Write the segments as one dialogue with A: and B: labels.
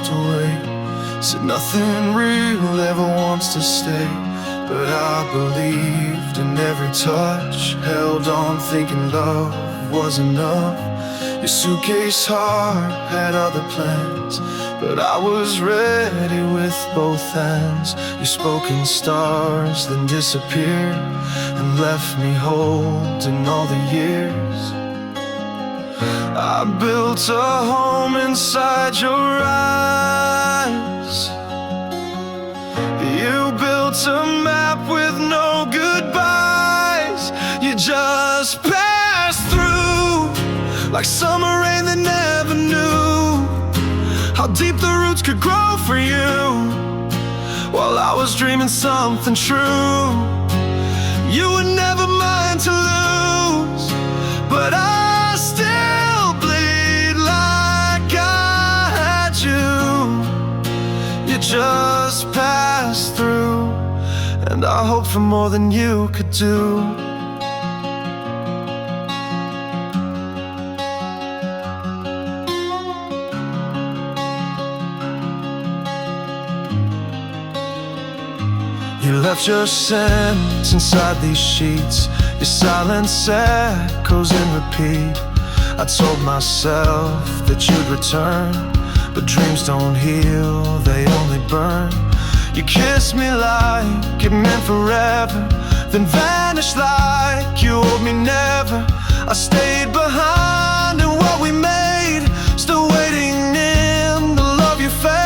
A: walked away. Said nothing real ever wants to stay. But I believed in every touch, held on thinking love was enough. Your suitcase heart had other plans, but I was ready with both hands. You spoke in stars, then disappeared, and left me holding all the years. I built a home inside your eyes. You built a map with no goodbyes. You just passed through like summer rain that never knew how deep the roots could grow for you, while I was dreaming something true. You were never mine to lose, but I still bleed like I had you. You just passed through, and I hope for more than you could do. You left your scent inside these sheets. Your silence echoes in repeat. I told myself that you'd return, but dreams don't heal, they only burn. You kissed me like it meant forever, then vanished like you owed me never. I stayed behind in what we made, still waiting in the love you fade.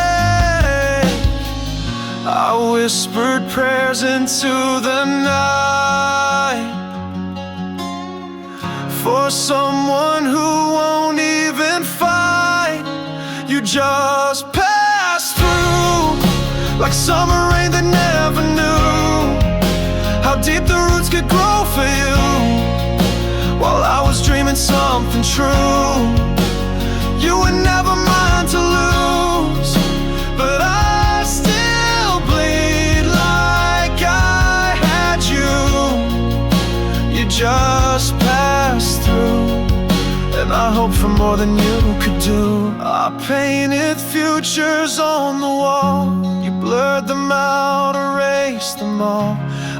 A: I whispered prayers into the night for someone who won't even fight. You just passed through like summer rain that never knew how deep the roots could grow for you, while I was dreaming something true. You were never mine to lose, but I still bleed like I had you. You just passed through, and I hope for more than you could do. I painted futures on the wall. You blurred them out, erased them all.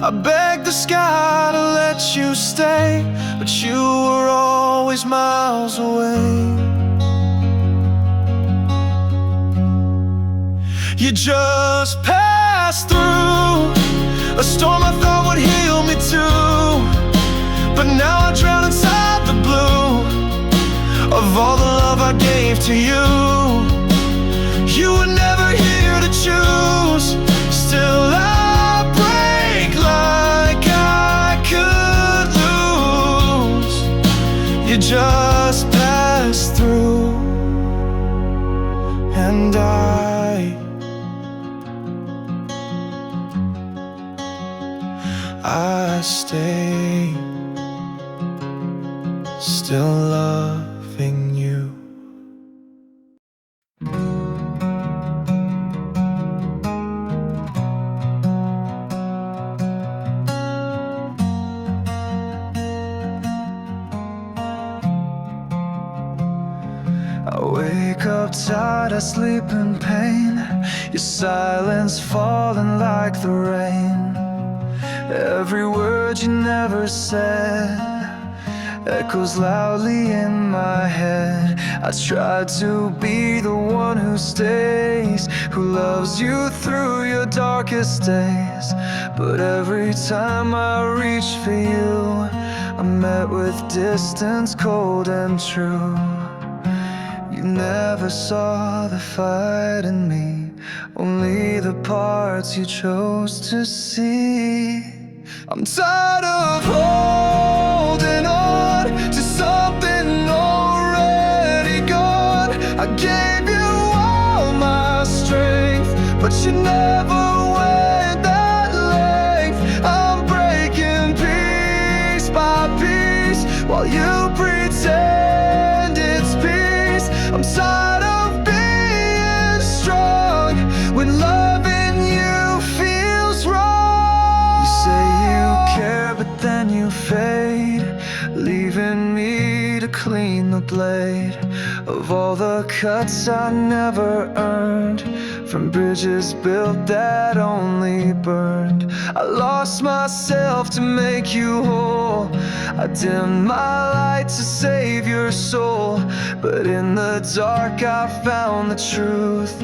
A: I begged the sky to let you stay, but you were always miles away. You just passed through a storm I thought would heal me too, but now I drown inside the blue of all the love I gave to you. You were never here to choose, still I break like I could lose. You just passed through, and I stay, still loving you. I wake up tired, I sleep in pain. Your silence falling like the rain. Every word you never said echoes loudly in my head. I tried to be the one who stays, who loves you through your darkest days, but every time I reach for you, I'm met with distance, cold and true. You never saw the fight in me, only the parts you chose to see. I'm tired of holding on to something already gone. I gave you all my strength, but you never went that length. I'm breaking piece by piece while you pretend it's peace. I'm tired of being strong when loving you feels wrong. You say you care, but then you fade, leaving me to clean the blade of all the cuts I never earned. from bridges built that only burned. I lost myself to make you whole. I dimmed my light to save your soul, but in the dark I found the truth.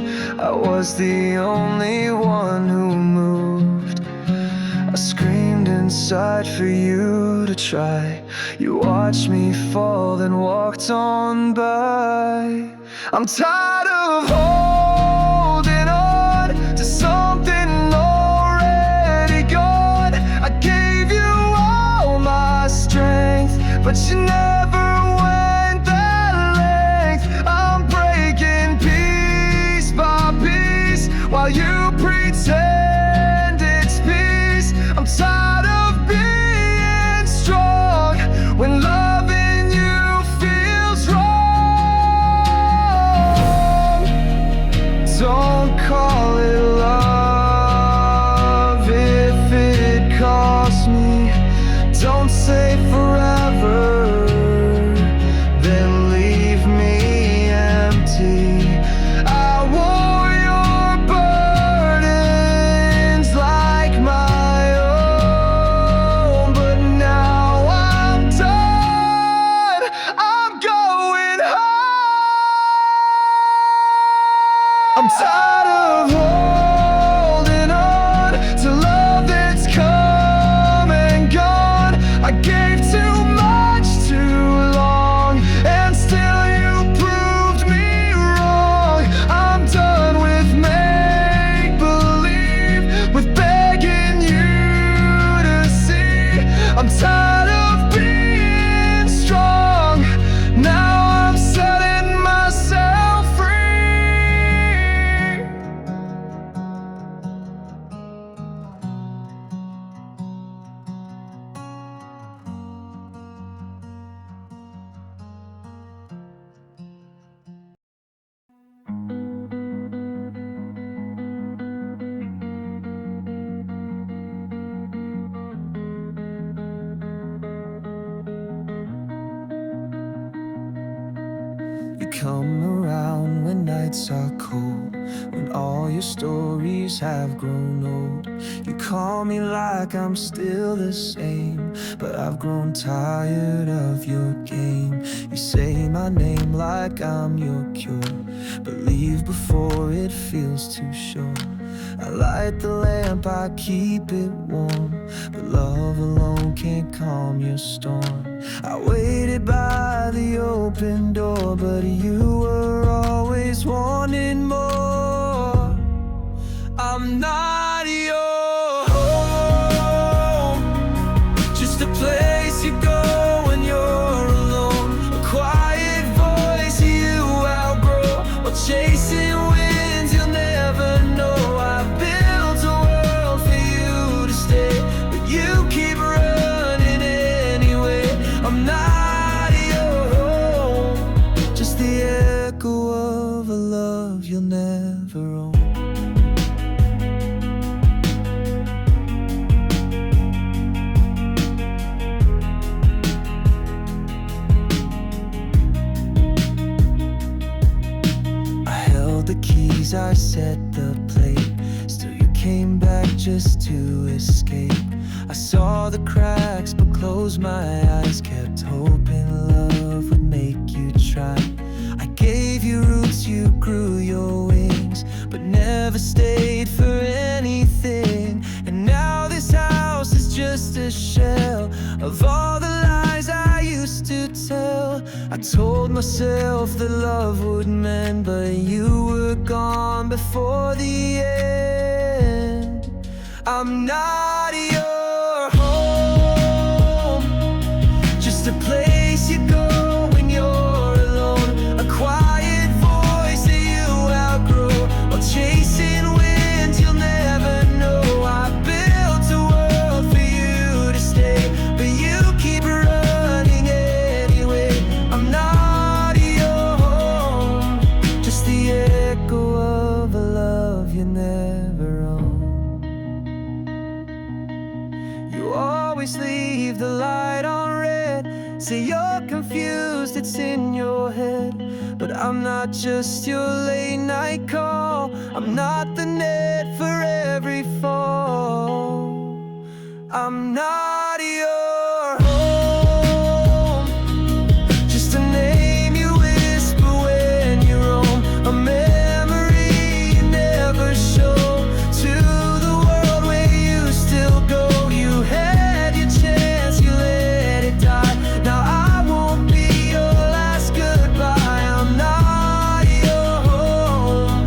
A: I was the only one who moved. I screamed inside for you to try. You watched me fall, then walked on by. I'm tired of holding on to something already gone. I gave you all my strength, but you never went that length. I'm breaking piece by piece while you pretend it's peace. I'm tired of being strong when loving you feels wrong. Don't call it love if it costs me. Don't say forever, then leave me empty. I wore your burdens like my own, but now I'm done. I'm going home. I'm tired of holding on to love that's come and gone. I gave too much too long, and still you proved me wrong. I'm done with make-believe, with begging you to see. I'm tired of being strong. Now I'm setting myself free. You come around when nights are cold, when all your stories have grown old. You call me like I'm still the same, but I've grown tired of your game. You say my name like I'm your cure, but leave before it feels too short. I light the lamp, I keep it warm, but love alone can't calm your storm. I waited by the open door, but you were always wanting more. I'm not your home, just a place you go when you're alone. A quiet voice you outgrow, while chasing winds you'll never know. I built a world for you to stay, but you keep running anyway. I'm not your home, just the echo of a love you'll never own. I held the keys, I set the plate, still you came back just to escape. I saw the cracks but closed my eyes, kept hoping love would make you try. I gave you roots, you grew your wings, but never stayed for anything. And now this house is just a shell of all the lies I used to tell. I told myself that love would mend, but you were gone before the end. I'm not your home, just a place you go when you're alone. A quiet voice that you outgrow, while chasing winds you'll never know. I built a world for you to stay, but you keep running anyway. I'm not your home, just the echo of a love you never owned. You always leave the light on red, say you're confused, it's in your head. But I'm not just your late night call, I'm not the net for every fall. I'm not your home, just a name you whisper when you roam, a memory you never show to the world where you still go. You had your chance, you let it die. Now I won't be your last goodbye. I'm not your home,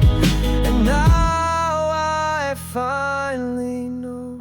A: and now I finally know.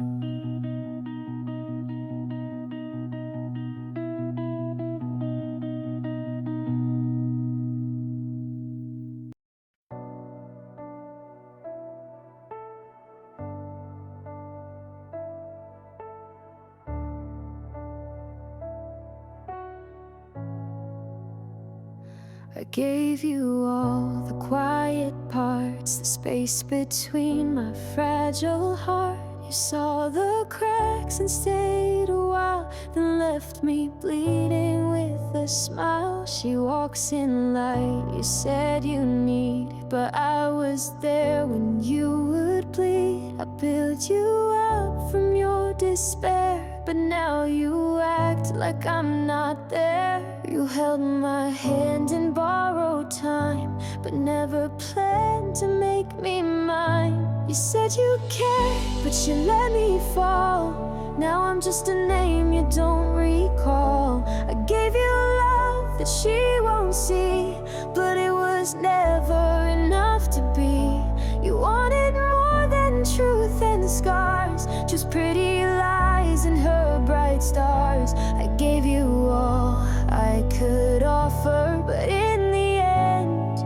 B: I gave you all the quiet parts, the space between my fragile heart. You saw the cracks and stayed a while, then left me bleeding with a smile. She walks in light, you said you need, but I was there when you would bleed. I built you up from your despair, but now you act like I'm not there. You held my hand and borrowed time, but never planned to make me mine. You said you cared, but you let me fall. Now I'm just a name you don't recall. I gave you love that she won't see, but it was never enough to be. You wanted more than truth and scars, just pretty lies and her bright stars. I gave you all I could offer, but in the end,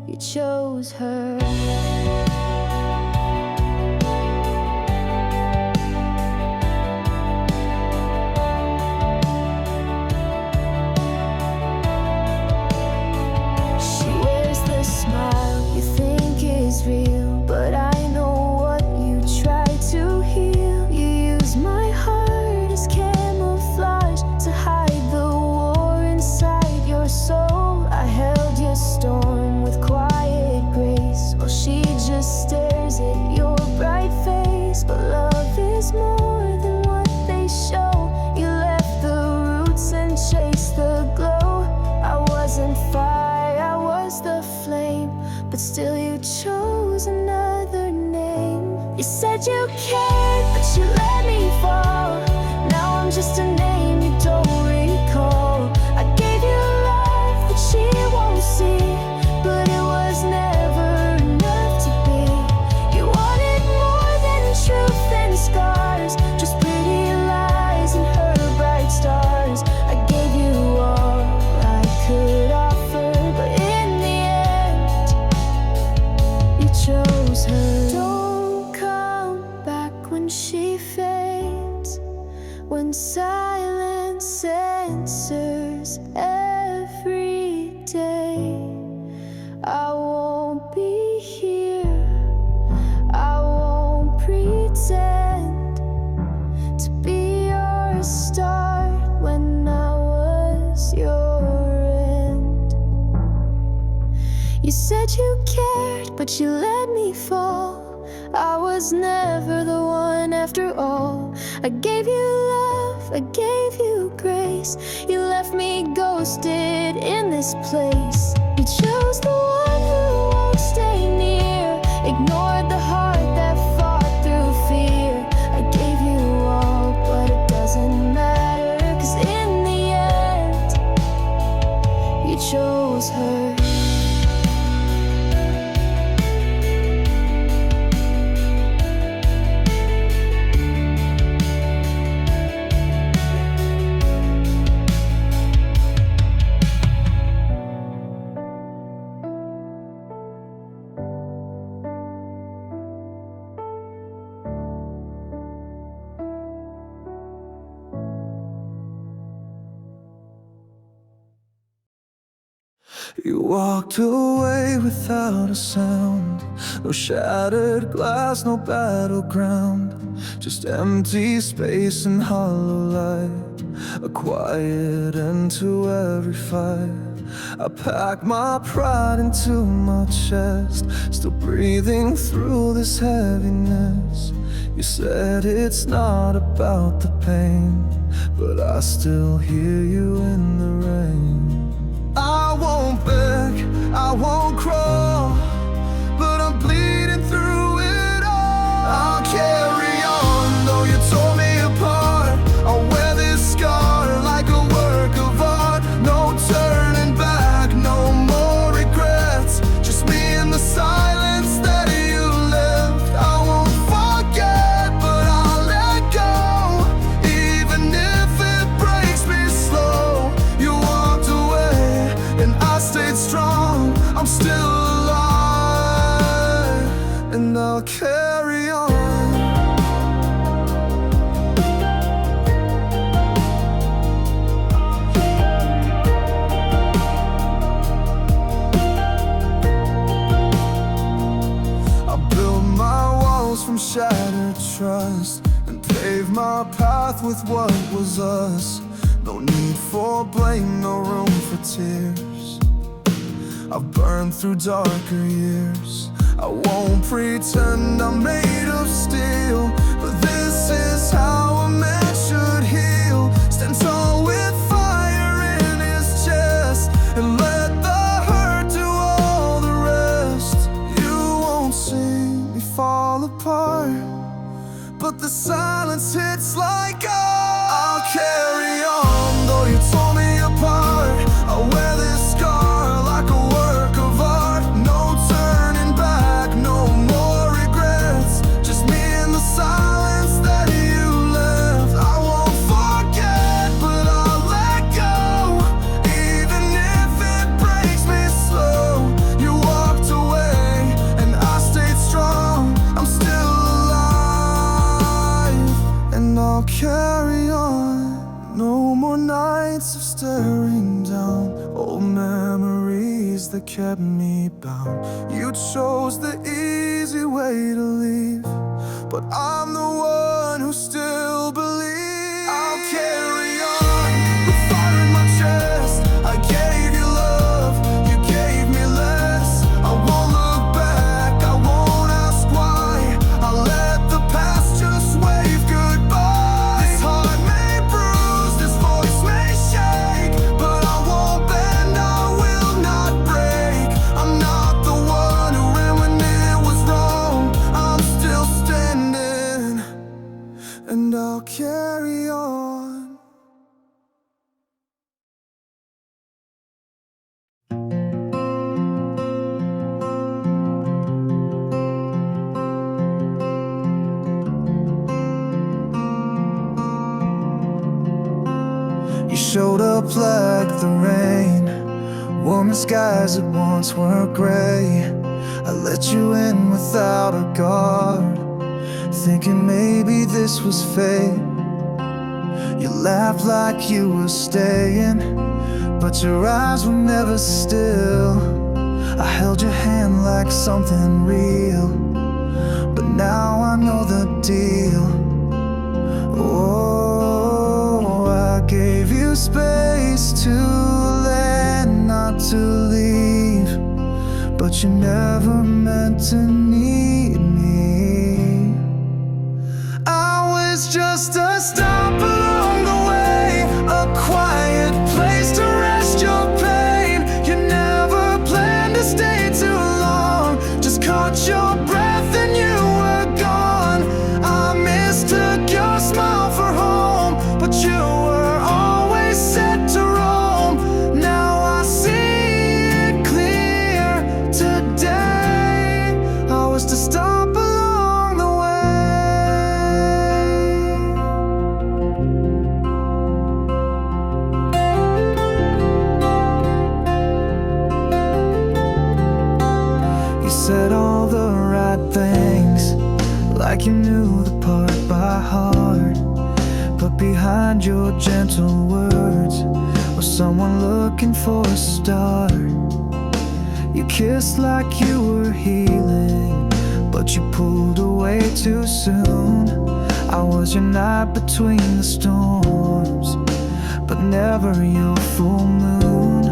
B: you chose her. She wears the smile you think is real, but I know what you try to heal. You use my heart as camouflage to hide the war inside your soul. I held your storm with quiet grace, while she just stares at your bright face. But love is more than what they show. You left the roots and chased the glow. I wasn't fire, I was the flame, but still you chose another name. You said you cared, but you let me fall. Now I'm just a name you don't recall. I gave you love that she won't see, but it was never enough to be. You wanted more than truth and scars, just pretty lies and her bright stars. I gave you all I could offer, but in the end, you chose her. Don't come back when she fades, when silence answers every day. I won't be here, I won't pretend to be your start when I was your end. You said you cared, but you let me fall. I was never the one after all. I gave you love, I gave you grace. You left me ghosted in this place. You chose the one who won't stay near, ignored the heart that fought through fear. I gave you all, but it doesn't matter, 'cause in the end, you chose her.
A: You walked away without a sound. No shattered glass, no battleground. Just empty space and hollow light, a quiet end to every fight. I pack my pride into my chest, still breathing through this heaviness. You said it's not about the pain, but I still hear you in the rain. I won't beg, I won't crawl, but I'm bleeding through it all. I'll carry on, though you tore me apart. I'll wear this scar like a work of art. No turning back, no more regrets, just me in the silence that you left. I won't forget, but I'll let go, even if it breaks me slow. You walked away and I stayed strong. I'm still alive, and I'll carry on. From shattered trust and pave my path with what was us. No need for blame, no room for tears. I've burned through darker years. I won't pretend I'm made of steel, but this is how a man should heal. Stand tall with fire in his chest and let the hurt do all the rest. You won't see me fall apart, but the silence hits like I'll carry on, though you tore me apart. I'll wear this scar like a work of art. No turning back, no more regrets, just me in the silence that you left. I won't forget, but I'll let go, even if it breaks me slow. You walked away and I stayed strong. I'm still alive, and I'll carry on. No more nights of staring down old memories that kept me bound. You chose the easy way to leave, but I'm the one who still believes. I'll carry on with fire in my chest. I gave you love, you gave me less. I won't look back, I won't ask why. I'll let the past just wave goodbye. This heart may bruise, this voice may shake, but I won't bend, I will not break. I'm not the one who ran when it was wrong. I'm still standing, and I'll carry on. You showed up like the rain, warm the skies that once were gray. I let you in without a guard, thinking maybe this was fate. You laughed like you were staying, but your eyes were never still. I held your hand like something real, but now I know the deal. Oh, I gave you space to land, not to leave, but you never meant to need me. I was just a stop along the way, a quiet place to rest your pain. You never planned to stay too long, just caught your breath and you were gone. I mistook your smile for home, but you were always set to roam. Now I see it clear today, I was to stop along the way. You said all the right things, like you knew the part by heart, but behind your gentle words was someone looking for a start. You kissed like you were healing, but you pulled away too soon. I was your night between the storms, but never your full moon.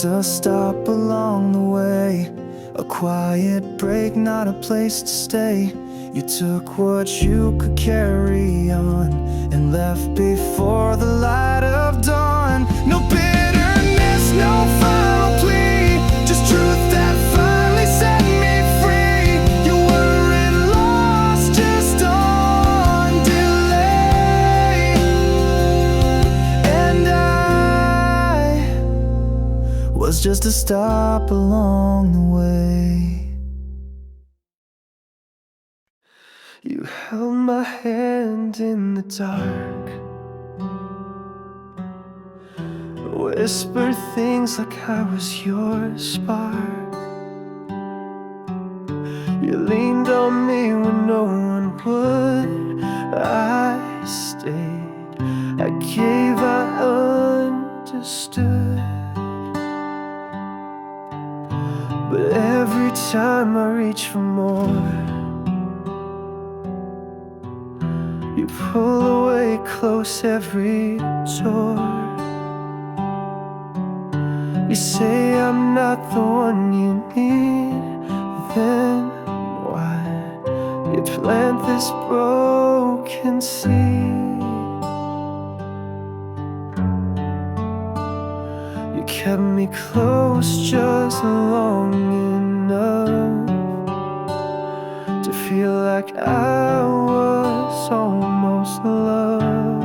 A: just a stop along the way, a quiet break, not a place to stay. You took what you could carry on and left before the light of dawn. No bitterness, no final plea, just truth that finally set me free. You weren't lost, just on delay, and I was just a stop along the way. You held my hand in the dark, whispered things like I was your spark. You leaned on me when no one would. I stayed, I gave, I understood. But every time I reach for more, you pull away close every door. You say I'm not the one you need, then why you plant this broken seed? You kept me close just long enough to feel like I was almost loved.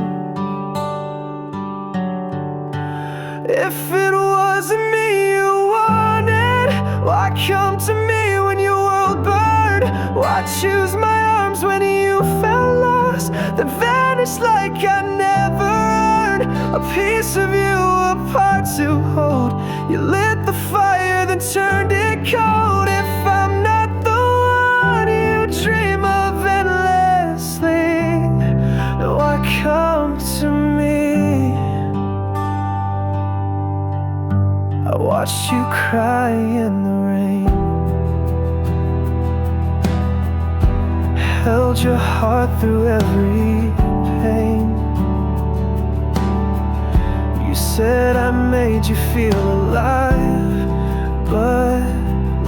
A: If it wasn't me you wanted, why come to me when your world burned? Why choose my arms when you felt lost, then vanish like I never earned a piece of you, a part to hold? You lit the fire, then turned it cold. If I'm not the one you dream of endlessly, why come to me? I watched you cry in the rain, held your heart through every pain. You said I made you feel alive, but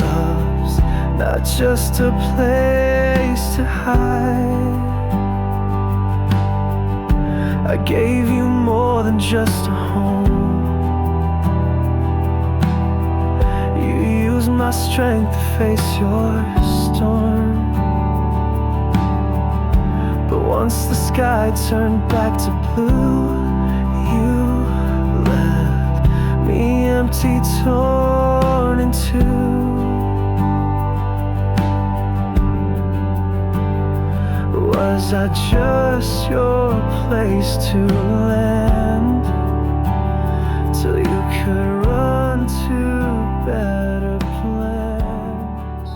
A: love's not just a place to hide. I gave you more than just a home. You used my strength to face your storm. But once the sky turned back to blue, you left me empty, torn in two. Was I just your place to land, till you could run to better plans?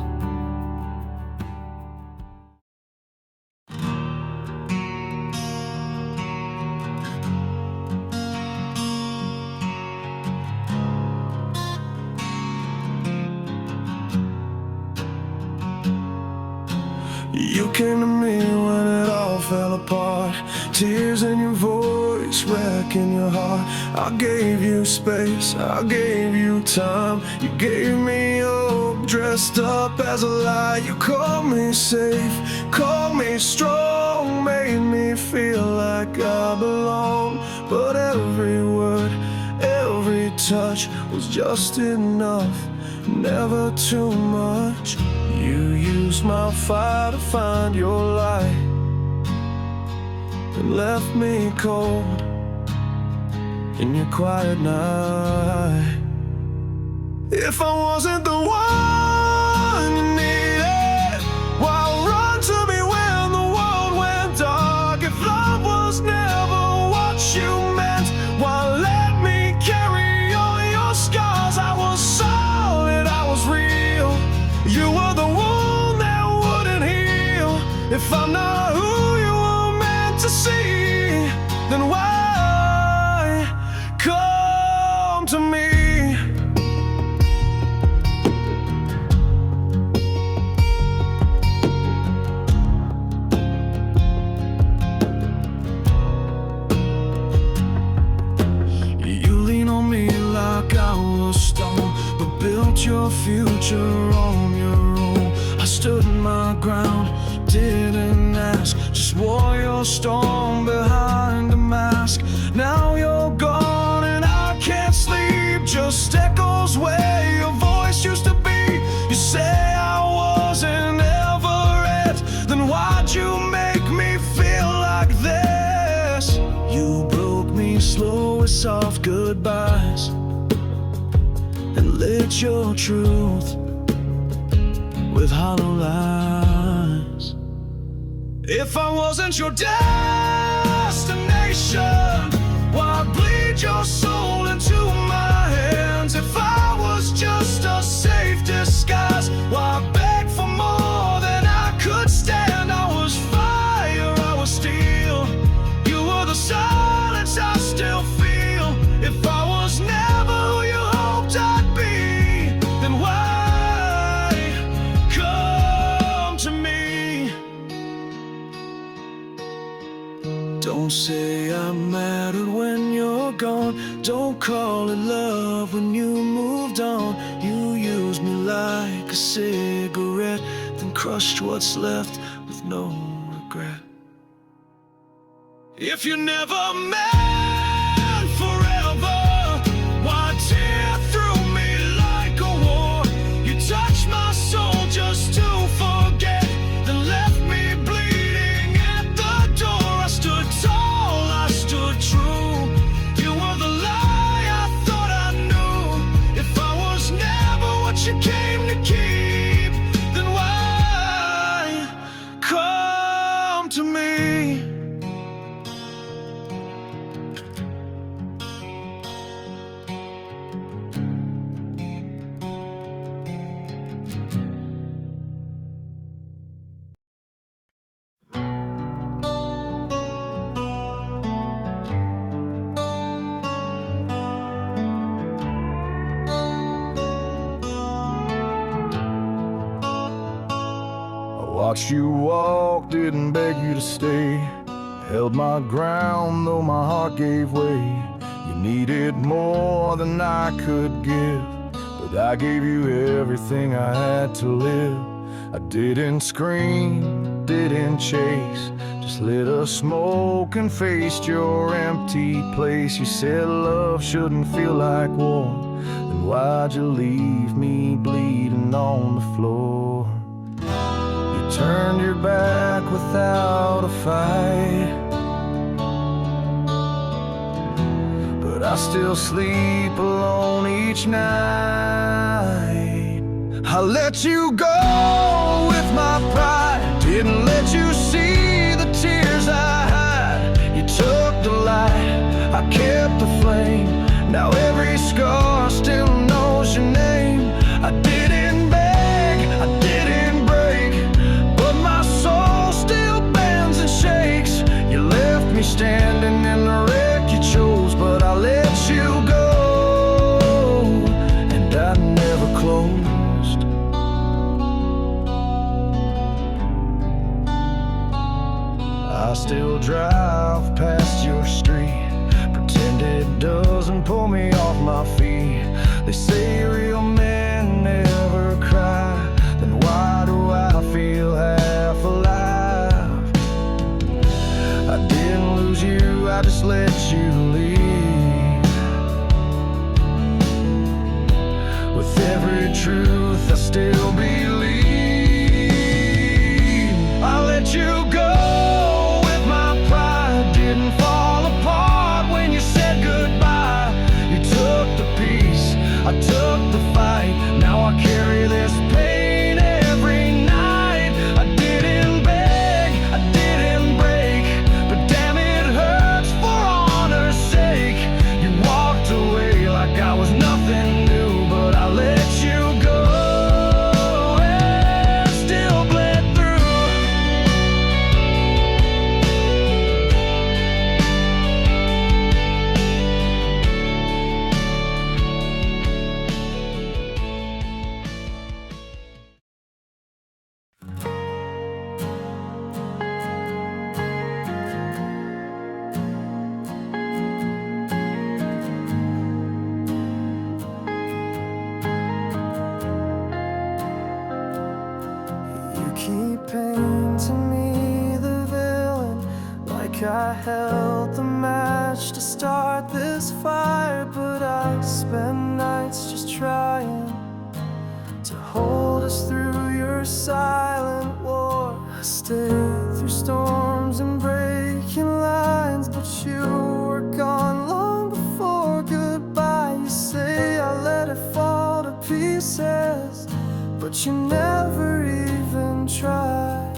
A: You came to me when it all fell apart, tears in your voice, wrecking your heart. I gave you space, I gave you time. You gave me hope, dressed up as a lie. You called me safe, called me strong, made me feel like I belong. But every word, every touch was just enough, never too much. You used my fire to find your light, and left me cold in your quiet night. If I wasn't the one you needed, why run to me when the world went dark? If love was never what you meant, why let me carry all your scars? I was solid, I was real. You were the wound that wouldn't heal. If I'm not who you were meant to see, then why come to me? You lean on me like I was stone. built your future on your own. I stood my ground, didn't ask, just wore your storm behind a mask. Now you're gone and I can't sleep, just echoes where your voice used to be. You say I wasn't ever it, then why'd you make me feel like this? You broke me slow with soft goodbyes and lit your truth with hollow lies. If I wasn't your destination, why bleed your soul into my hands? If I was just a safe disguise, why beg for more than I could stand? I was fire, I was steel, you were the silence I still feel. If I was never who you hoped I'd be, then why come to me? Don't say I mattered when you're gone. Don't call it love when you moved on. You used me like a cigarette, then crushed what's left with no regret. If you never meant forever, why tear through me like a war? You touched my soul just to forget, then left me bleeding at the door. I stood tall, I stood true, you were the lie I thought I knew. If I was never what you came to keep, then why come to me? Watched you walk, didn't beg you to stay. Held my ground though my heart gave way. You needed more than I could give, but I gave you everything I had to live. I didn't scream, didn't chase, just lit a smoke and faced your empty place. You said love shouldn't feel like war, then why'd you leave me bleeding on the floor? Turned your back without a fight, but I still sleep alone each night. I let you go with my pride, didn't let you see the tears I hide. You took the light, I kept the flame. Now every scar still knows your name. I didn't beg, I didn't break, but my soul still bends and shakes. You left me standing in the wreck you chose, but I let you go, and I never closed. I still drive past your street, pretend it doesn't pull me off my feet. They say real men never cry, then why do I feel half alive? I didn't lose you, I just let you leave. With every truth I still believe. I let you go with my pride, didn't fall apart when you said goodbye. You took the peace, I took keep painting me the villain, like I held the match to start this fire. But I spend nights just trying to hold us through your silent war. I stay through storms and breaking lines, but you were gone long before goodbye. You say I let it fall to pieces, but you never even tried.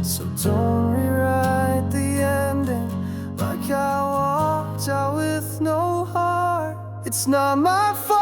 A: So don't rewrite the ending like I walked out with no heart. It's not my fault